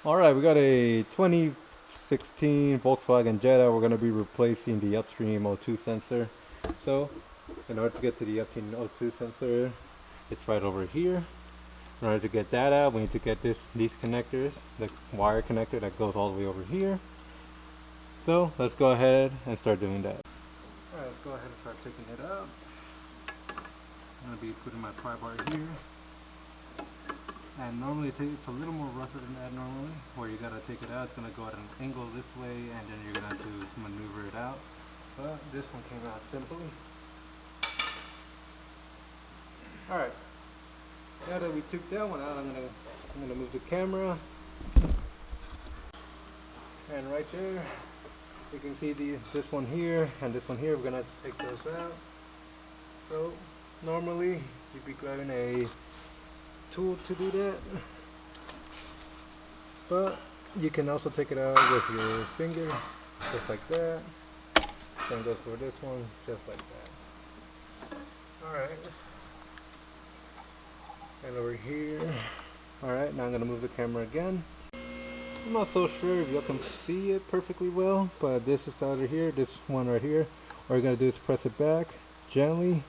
Alright, we got a 2016 Volkswagen Jetta. We're going to be replacing the Upstream O2 sensor. So, in order to get to the Upstream O2 sensor, it's right over here. In order to get that out, we need to get these connectors, the wire connector that goes all the way over here. So, let's go ahead and start doing that. Alright, let's go ahead and start taking it out. I'm going to be putting my pry bar here. And normally it's a little more rougher than that normally, where you gotta take it out. It's gonna go at an angle this way, and then you're gonna have to maneuver it out. But this one came out simply. Alright, now that we took that one out, I'm gonna move the camera. And right there, you can see this one here and this one here. We're gonna have to take those out. So normally you'd be grabbing a tool to do that, but you can also take it out with your finger, just like that. Same goes for this one, just like that. Alright, and over here. Alright, now I'm going to move the camera again. I'm not so sure if you can see it perfectly well, but this is out of here, this one right here. All you're going to do is press it back gently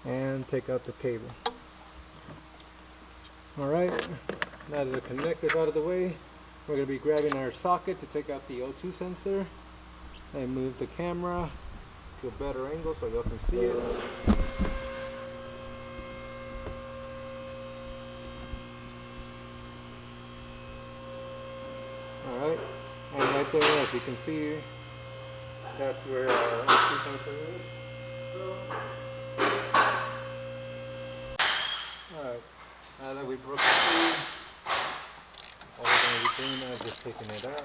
and take out the cable. Alright, now that the connector's out of the way, we're going to be grabbing our socket to take out the O2 sensor and move the camera to a better angle so y'all can see it. Alright, and right there, as you can see, that's where our O2 sensor is. Alright. Now that we broke it through, all we're going to be doing now is just taking it out.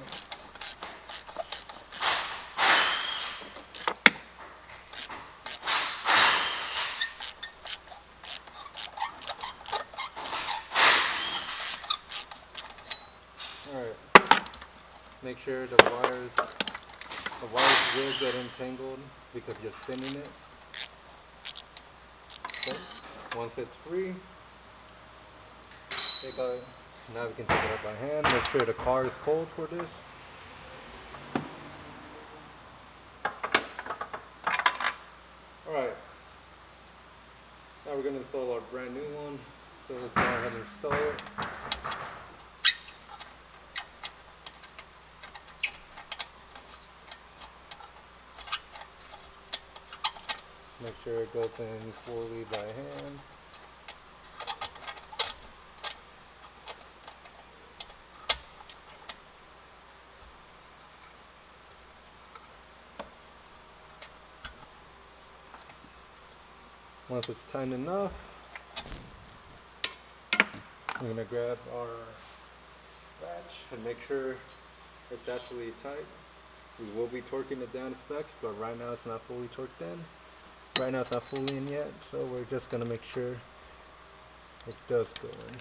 Alright, make sure the wires will get entangled because you're spinning it. So, once it's free, now we can take it up by hand. Make sure the car is cold for this. Alright, now we're going to install our brand new one. So let's go ahead and install it. Make sure it goes in fully by hand. Once it's tight enough, we're going to grab our latch and make sure it's actually tight. We will be torquing it down to specs, but right now it's not fully torqued in. Right now it's not fully in yet, so we're just going to make sure it does go in.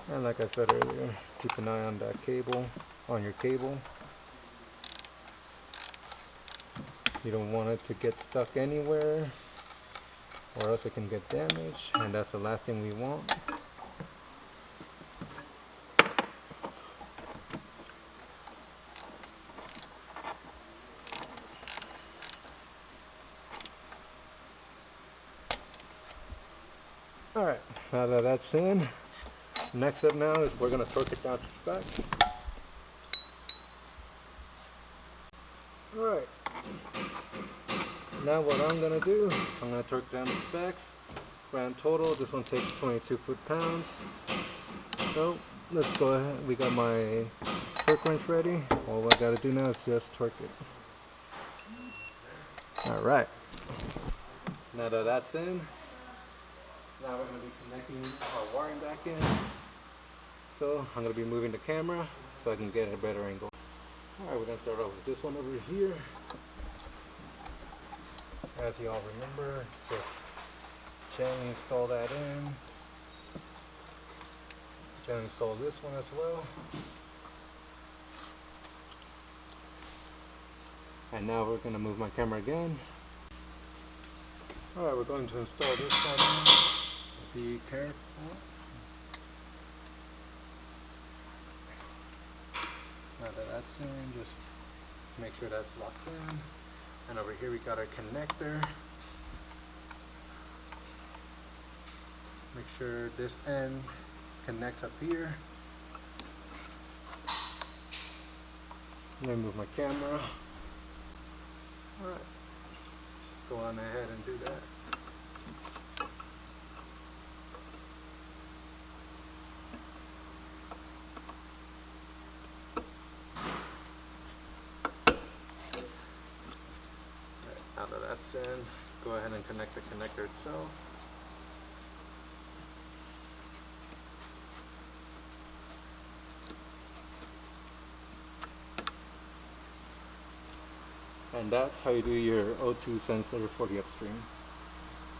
And like I said earlier, keep an eye on that cable, on your cable. You don't want it to get stuck anywhere, or else it can get damaged, and that's the last thing we want. Alright, now that that's in, next up now is we're going to torque it down to specs. Alright, now what I'm going to do, I'm going to torque down the specs. Grand total, this one takes 22 foot-pounds. So let's go ahead, we got my torque wrench ready. All I got to do now is just torque it. Alright, now that that's in, now we're going to be connecting our wiring back in. So I'm going to be moving the camera so I can get a better angle. Alright, we're going to start off with this one over here. As you all remember, just gently install that in. Gently install this one as well. And now we're going to move my camera again. Alright, we're going to install this side now. Be careful. Now that that's in, just make sure that's locked in. And over here we got our connector. Make sure this end connects up here. Let me move my camera. Alright, let's go on ahead and do that. Now that that's in, go ahead and connect the connector itself. And that's how you do your O2 sensor for the Upstream.